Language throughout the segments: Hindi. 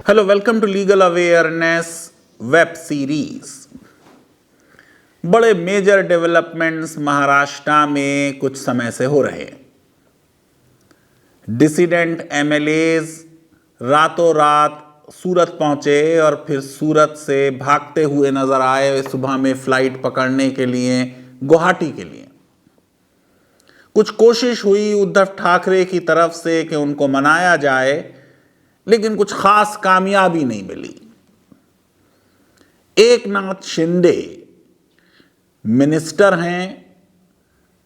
Hello, welcome to legal awareness web series. बड़े मेजर डेवलपमेंट्स महाराष्ट्र में कुछ समय से हो रहे हैं। डिसिडेंट एमएलएज रातों रात सूरत पहुंचे और फिर सूरत से भागते हुए नजर आए सुबह में फ्लाइट पकड़ने के लिए गुवाहाटी के लिए। कुछ कोशिश हुई उद्धव ठाकरे की तरफ से कि उनको मनाया जाए, लेकिन कुछ खास कामयाबी नहीं मिली। एकनाथ शिंदे मिनिस्टर हैं,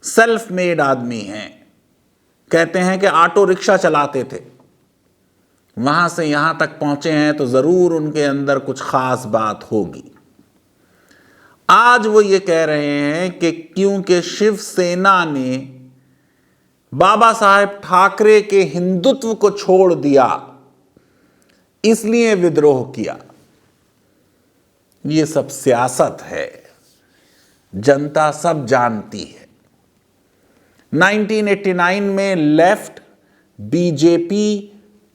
सेल्फ मेड आदमी हैं, कहते हैं कि ऑटो रिक्शा चलाते थे, वहां से यहां तक पहुंचे हैं तो जरूर उनके अंदर कुछ खास बात होगी। आज वो ये कह रहे हैं कि क्योंकि शिवसेना ने बाबा साहेब ठाकरे के हिंदुत्व को छोड़ दिया इसलिए विद्रोह किया। ये सब सियासत है, जनता सब जानती है। 1989 में लेफ्ट, बीजेपी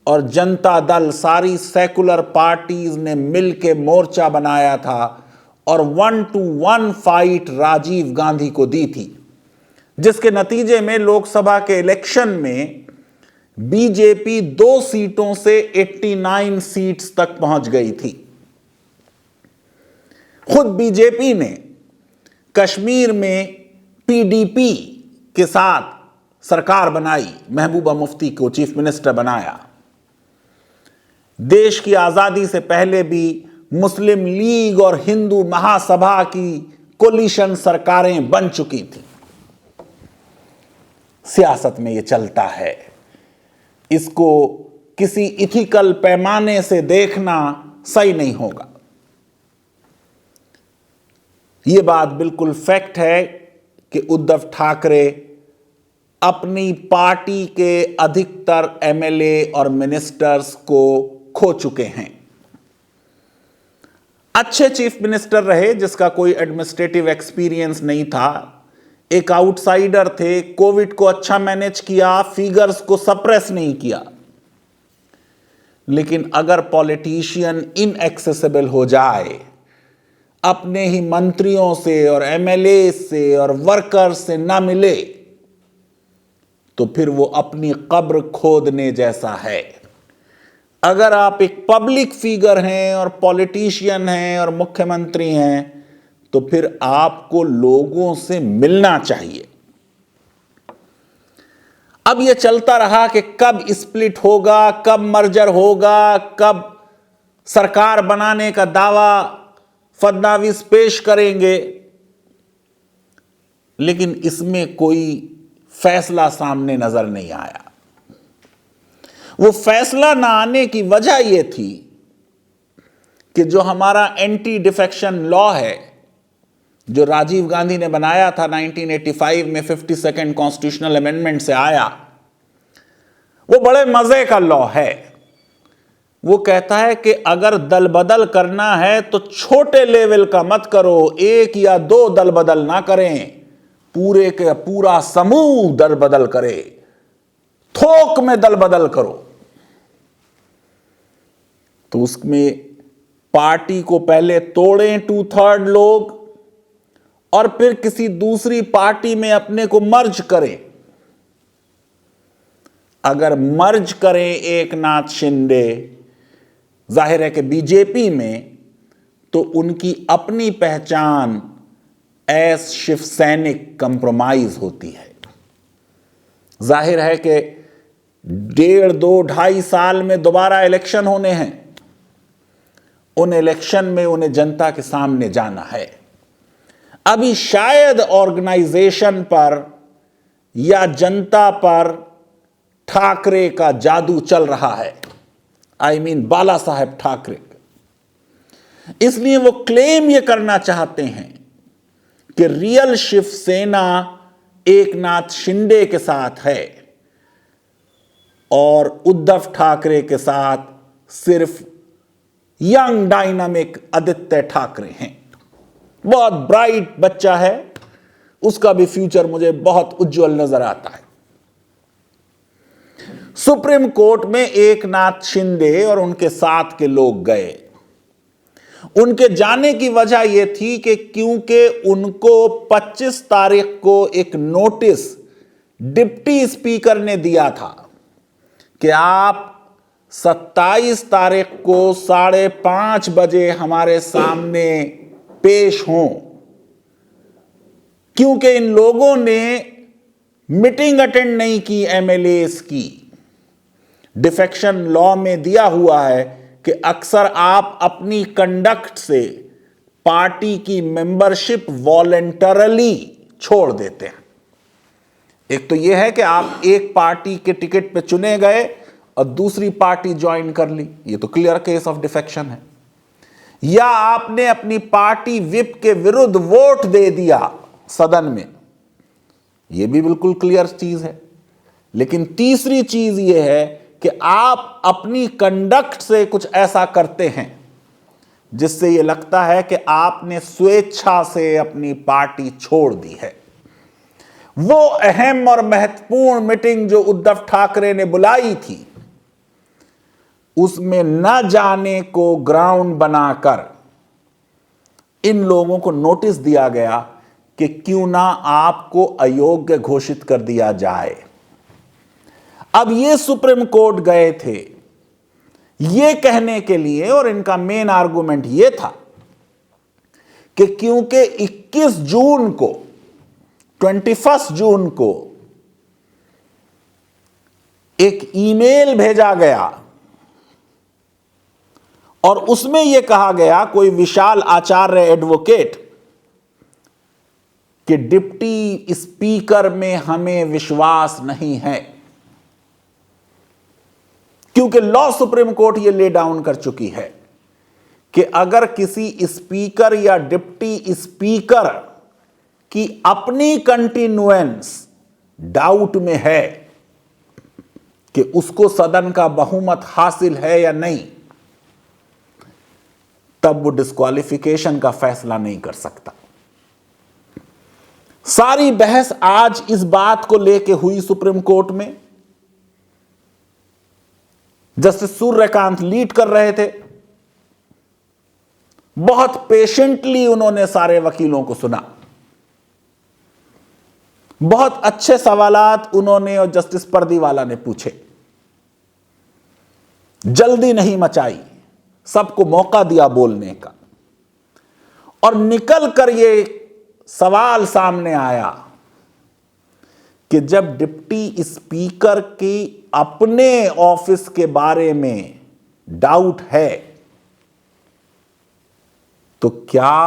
और जनता दल, सारी सेकुलर पार्टीज ने मिलकर मोर्चा बनाया था और 1-to-1 फाइट राजीव गांधी को दी थी, जिसके नतीजे में लोकसभा के इलेक्शन में बीजेपी 2 सीटों से 89 सीट्स तक पहुंच गई थी। खुद बीजेपी ने कश्मीर में पीडीपी के साथ सरकार बनाई, महबूबा मुफ्ती को चीफ मिनिस्टर बनाया। देश की आजादी से पहले भी मुस्लिम लीग और हिंदू महासभा की कोलिशन सरकारें बन चुकी थी। सियासत में यह चलता है, इसको किसी इथिकल पैमाने से देखना सही नहीं होगा। यह बात बिल्कुल फैक्ट है कि उद्धव ठाकरे अपनी पार्टी के अधिकतर एमएलए और मिनिस्टर्स को खो चुके हैं। अच्छे चीफ मिनिस्टर रहे जिसका कोई एडमिनिस्ट्रेटिव एक्सपीरियंस नहीं था, एक आउटसाइडर थे, कोविड को अच्छा मैनेज किया, फिगर्स को सप्रेस नहीं किया। लेकिन अगर पॉलिटिशियन इनएक्सेसिबल हो जाए, अपने ही मंत्रियों से और एमएलए से और वर्कर्स से ना मिले, तो फिर वो अपनी कब्र खोदने जैसा है। अगर आप एक पब्लिक फिगर हैं और पॉलिटिशियन हैं और मुख्यमंत्री हैं, तो फिर आपको लोगों से मिलना चाहिए। अब यह चलता रहा कि कब स्प्लिट होगा, कब मर्जर होगा, कब सरकार बनाने का दावा फडणवीस पेश करेंगे, लेकिन इसमें कोई फैसला सामने नजर नहीं आया। वो फैसला ना आने की वजह यह थी कि जो हमारा एंटी डिफेक्शन लॉ है, जो राजीव गांधी ने बनाया था 1985 में 52nd कॉन्स्टिट्यूशनल अमेंडमेंट से आया, वो बड़े मजे का लॉ है। वो कहता है कि अगर दल बदल करना है तो छोटे लेवल का मत करो, 1 या 2 दल बदल ना करें, पूरे के पूरा समूह दल बदल करे, थोक में दल बदल करो। तो उसमें पार्टी को पहले तोड़ें 2/3 लोग और फिर किसी दूसरी पार्टी में अपने को मर्ज करें। अगर मर्ज करें एकनाथ शिंदे, जाहिर है कि बीजेपी में, तो उनकी अपनी पहचान एस शिव सैनिक कंप्रोमाइज होती है। जाहिर है कि 1.5, 2, 2.5 साल में दोबारा इलेक्शन होने हैं। उन इलेक्शन में उन्हें जनता के सामने जाना है। अभी शायद ऑर्गेनाइजेशन पर या जनता पर ठाकरे का जादू चल रहा है, आई मीन बाला साहेब ठाकरे। इसलिए वो क्लेम ये करना चाहते हैं कि रियल शिवसेना एकनाथ शिंदे के साथ है और उद्धव ठाकरे के साथ सिर्फ यंग डायनामिक आदित्य ठाकरे हैं। बहुत ब्राइट बच्चा है, उसका भी फ्यूचर मुझे बहुत उज्जवल नजर आता है। सुप्रीम कोर्ट में एकनाथ शिंदे और उनके साथ के लोग गए। उनके जाने की वजह यह थी कि क्योंकि उनको 25 तारीख को एक नोटिस डिप्टी स्पीकर ने दिया था कि आप 27 तारीख को 5:30 बजे हमारे सामने पेश हों, क्योंकि इन लोगों ने मीटिंग अटेंड नहीं की एमएलएस की। डिफेक्शन लॉ में दिया हुआ है कि अक्सर आप अपनी कंडक्ट से पार्टी की मेंबरशिप वॉलंटरली छोड़ देते हैं। एक तो यह है कि आप एक पार्टी के टिकट पे चुने गए और दूसरी पार्टी ज्वाइन कर ली, यह तो क्लियर केस ऑफ डिफेक्शन है। या आपने अपनी पार्टी विप के विरुद्ध वोट दे दिया सदन में, यह भी बिल्कुल क्लियर चीज है। लेकिन तीसरी चीज यह है कि आप अपनी कंडक्ट से कुछ ऐसा करते हैं जिससे यह लगता है कि आपने स्वेच्छा से अपनी पार्टी छोड़ दी है। वो अहम और महत्वपूर्ण मीटिंग जो उद्धव ठाकरे ने बुलाई थी, उसमें न जाने को ग्राउंड बनाकर इन लोगों को नोटिस दिया गया कि क्यों ना आपको अयोग्य घोषित कर दिया जाए। अब ये सुप्रीम कोर्ट गए थे ये कहने के लिए, और इनका मेन आर्गुमेंट ये था कि क्योंकि 21 जून को 21 जून को एक ईमेल भेजा गया और उसमें यह कहा गया, कोई विशाल आचार्य एडवोकेट, कि डिप्टी स्पीकर में हमें विश्वास नहीं है, क्योंकि लॉ सुप्रीम कोर्ट यह ले डाउन कर चुकी है कि अगर किसी स्पीकर या डिप्टी स्पीकर की अपनी कंटिन्यूएंस डाउट में है कि उसको सदन का बहुमत हासिल है या नहीं, तब वो डिस्क्वालिफिकेशन का फैसला नहीं कर सकता। सारी बहस आज इस बात को लेकर हुई सुप्रीम कोर्ट में। जस्टिस सूर्यकांत लीड कर रहे थे, बहुत पेशेंटली उन्होंने सारे वकीलों को सुना, बहुत अच्छे सवालात उन्होंने और जस्टिस पर्दीवाला ने पूछे, जल्दी नहीं मचाई, सबको मौका दिया बोलने का, और निकल कर यह सवाल सामने आया कि जब डिप्टी स्पीकर की अपने ऑफिस के बारे में डाउट है तो क्या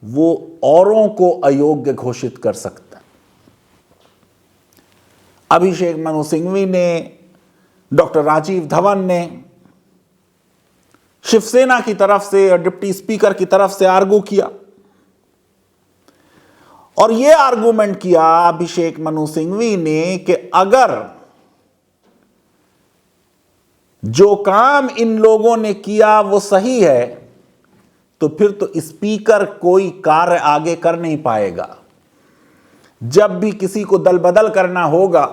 वो औरों को अयोग्य घोषित कर सकता है? अभिषेक मनु सिंघवी ने, डॉक्टर राजीव धवन ने शिवसेना की तरफ से और डिप्टी स्पीकर की तरफ से आर्गू किया, और यह आर्गुमेंट किया अभिषेक मनु सिंघवी ने कि अगर जो काम इन लोगों ने किया वो सही है तो फिर तो स्पीकर कोई कार्य आगे कर नहीं पाएगा। जब भी किसी को दल बदल करना होगा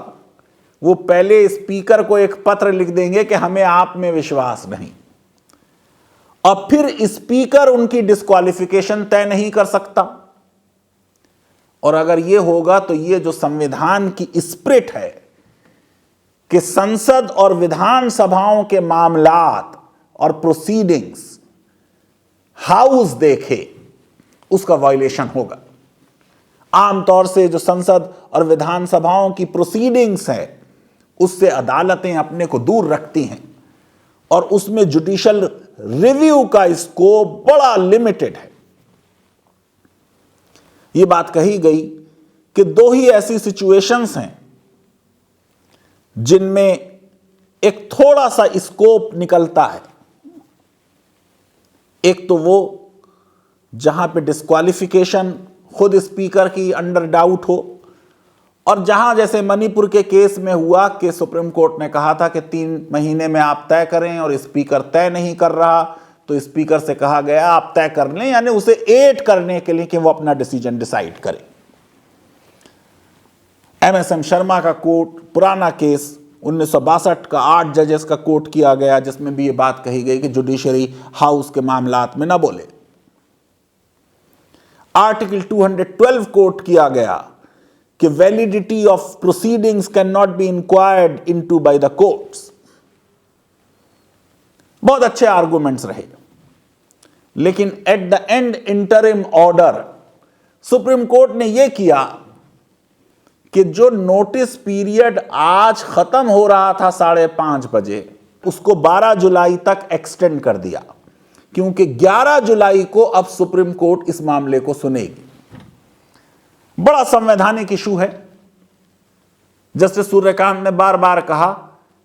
वो पहले स्पीकर को एक पत्र लिख देंगे कि हमें आप में विश्वास नहीं, और फिर स्पीकर उनकी डिस्क्वालिफिकेशन तय नहीं कर सकता। और अगर यह होगा तो यह जो संविधान की स्पिरिट है कि संसद और विधानसभाओं के मामलात और प्रोसीडिंग्स हाउस देखे, उसका वायलेशन होगा। आमतौर से जो संसद और विधानसभाओं की प्रोसीडिंग्स है उससे अदालतें अपने को दूर रखती हैं, और उसमें जुडिशियल रिव्यू का स्कोप बड़ा लिमिटेड है। यह बात कही गई कि दो ही ऐसी सिचुएशंस हैं जिनमें एक थोड़ा सा स्कोप निकलता है। एक तो वो जहां पे डिस्क्वालिफिकेशन खुद स्पीकर की अंडर डाउट हो, और जहां जैसे मणिपुर के केस में हुआ कि सुप्रीम कोर्ट ने कहा था कि 3 महीने में आप तय करें और स्पीकर तय नहीं कर रहा, तो स्पीकर से कहा गया आप तय कर लें, यानी उसे एड करने के लिए कि वो अपना डिसीजन डिसाइड करे। एमएसएम शर्मा का कोर्ट पुराना केस 1962 का 8 जजेस का कोट किया गया, जिसमें भी ये बात कही गई कि जुडिशरी हाउस के मामलात में ना बोले। आर्टिकल 212 कोट किया गया कि validity of proceedings can not be inquired into by the courts. बहुत अच्छे आर्गुमेंट्स रहे, लेकिन at the end interim order supreme court ने यह किया कि जो नोटिस पीरियड आज खत्म हो रहा था 5:30 बजे, उसको 12 जुलाई तक एक्सटेंड कर दिया, क्योंकि 11 जुलाई को अब सुप्रीम कोर्ट इस मामले को सुनेगी। बड़ा संवैधानिक इशू है। जस्टिस सूर्यकांत ने बार बार कहा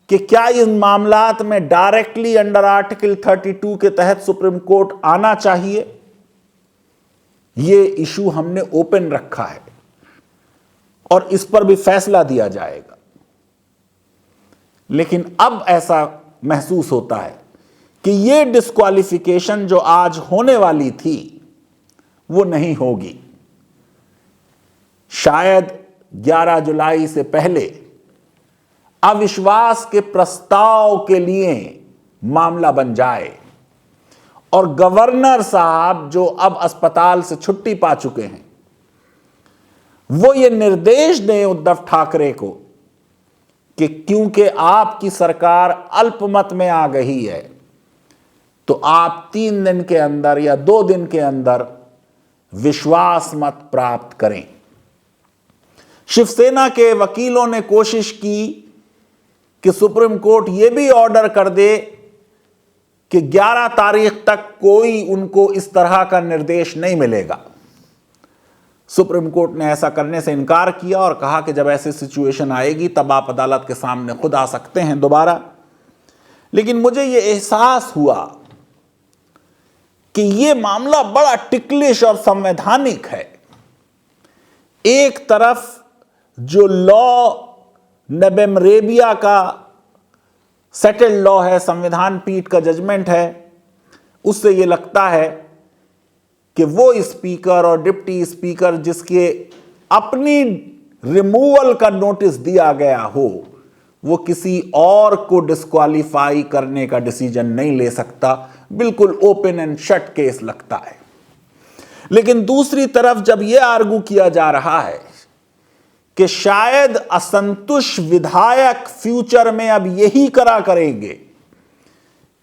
कि क्या इन मामलात में डायरेक्टली अंडर आर्टिकल 32 के तहत सुप्रीम कोर्ट आना चाहिए। यह इशू हमने ओपन रखा है और इस पर भी फैसला दिया जाएगा। लेकिन अब ऐसा महसूस होता है कि यह डिस्क्वालिफिकेशन जो आज होने वाली थी वो नहीं होगी। शायद 11 जुलाई से पहले अविश्वास के प्रस्ताव के लिए मामला बन जाए और गवर्नर साहब, जो अब अस्पताल से छुट्टी पा चुके हैं, वो ये निर्देश दें उद्धव ठाकरे को कि क्योंकि आपकी सरकार अल्पमत में आ गई है, तो आप 3 दिन के अंदर या 2 दिन के अंदर विश्वास मत प्राप्त करें। शिवसेना के वकीलों ने कोशिश की कि सुप्रीम कोर्ट यह भी ऑर्डर कर दे कि 11 तारीख तक कोई उनको इस तरह का निर्देश नहीं मिलेगा। सुप्रीम कोर्ट ने ऐसा करने से इनकार किया और कहा कि जब ऐसी सिचुएशन आएगी तब आप अदालत के सामने खुद आ सकते हैं दोबारा। लेकिन मुझे यह एहसास हुआ कि यह मामला बड़ा टिकलिश और संवैधानिक है। एक तरफ जो लॉ नबेमरेबिया का सेटल्ड लॉ है, संविधान पीठ का जजमेंट है, उससे यह लगता है कि वो स्पीकर और डिप्टी स्पीकर जिसके अपनी रिमूवल का नोटिस दिया गया हो, वो किसी और को डिस्क्वालीफाई करने का डिसीजन नहीं ले सकता। बिल्कुल ओपन एंड शट केस लगता है। लेकिन दूसरी तरफ जब यह आर्गू किया जा रहा है कि शायद असंतुष्ट विधायक फ्यूचर में अब यही करा करेंगे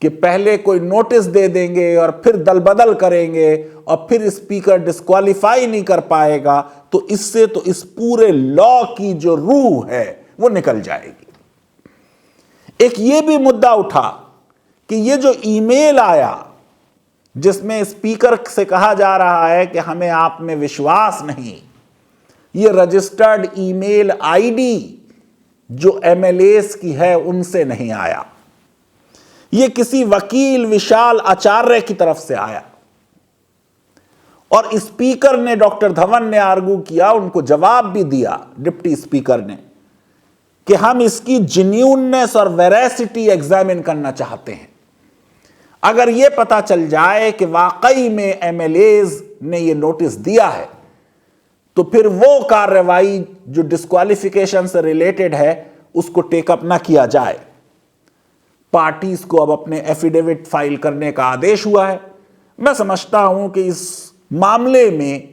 कि पहले कोई नोटिस दे देंगे और फिर दल बदल करेंगे और फिर स्पीकर डिस्क्वालीफाई नहीं कर पाएगा, तो इससे तो इस पूरे लॉ की जो रूह है वो निकल जाएगी। एक ये भी मुद्दा उठा कि ये जो ईमेल आया जिसमें स्पीकर से कहा जा रहा है कि हमें आप में विश्वास नहीं, ये रजिस्टर्ड ईमेल आईडी जो एमएलएस की है उनसे नहीं आया, ये किसी वकील विशाल आचार्य की तरफ से आया। और स्पीकर ने, डॉक्टर धवन ने आर्गू किया, उनको जवाब भी दिया डिप्टी स्पीकर ने, कि हम इसकी जेन्युइननेस और वेरासिटी एग्जामिन करना चाहते हैं। अगर यह पता चल जाए कि वाकई में एमएलएज ने यह नोटिस दिया है, तो फिर वो कार्रवाई जो डिस्क्वालिफिकेशन से रिलेटेड है उसको टेकअप ना किया जाए। पार्टीज को अब अपने एफिडेविट फाइल करने का आदेश हुआ है। मैं समझता हूं कि इस मामले में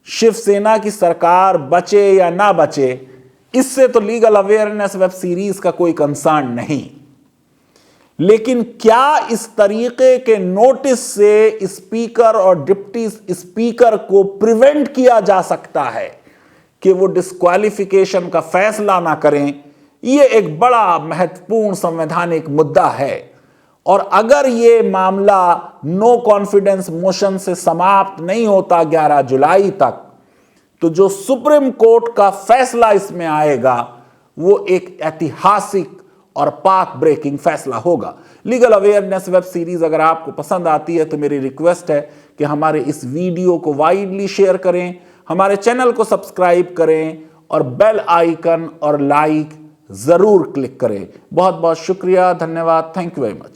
शिवसेना की सरकार बचे या ना बचे, इससे तो लीगल अवेयरनेस वेब सीरीज का कोई कंसर्न नहीं। लेकिन क्या इस तरीके के नोटिस से स्पीकर और डिप्टी स्पीकर को प्रिवेंट किया जा सकता है कि वो डिस्क्वालिफिकेशन का फैसला ना करें? यह एक बड़ा महत्वपूर्ण संवैधानिक मुद्दा है। और अगर यह मामला नो कॉन्फिडेंस मोशन से समाप्त नहीं होता 11 जुलाई तक, तो जो सुप्रीम कोर्ट का फैसला इसमें आएगा वो एक ऐतिहासिक और पाथ ब्रेकिंग फैसला होगा। लीगल अवेयरनेस वेब सीरीज अगर आपको पसंद आती है तो मेरी रिक्वेस्ट है कि हमारे इस वीडियो को वाइडली शेयर करें, हमारे चैनल को सब्सक्राइब करें और बेल आइकन और लाइक जरूर क्लिक करें। बहुत बहुत शुक्रिया, धन्यवाद, थैंक यू वेरी मच।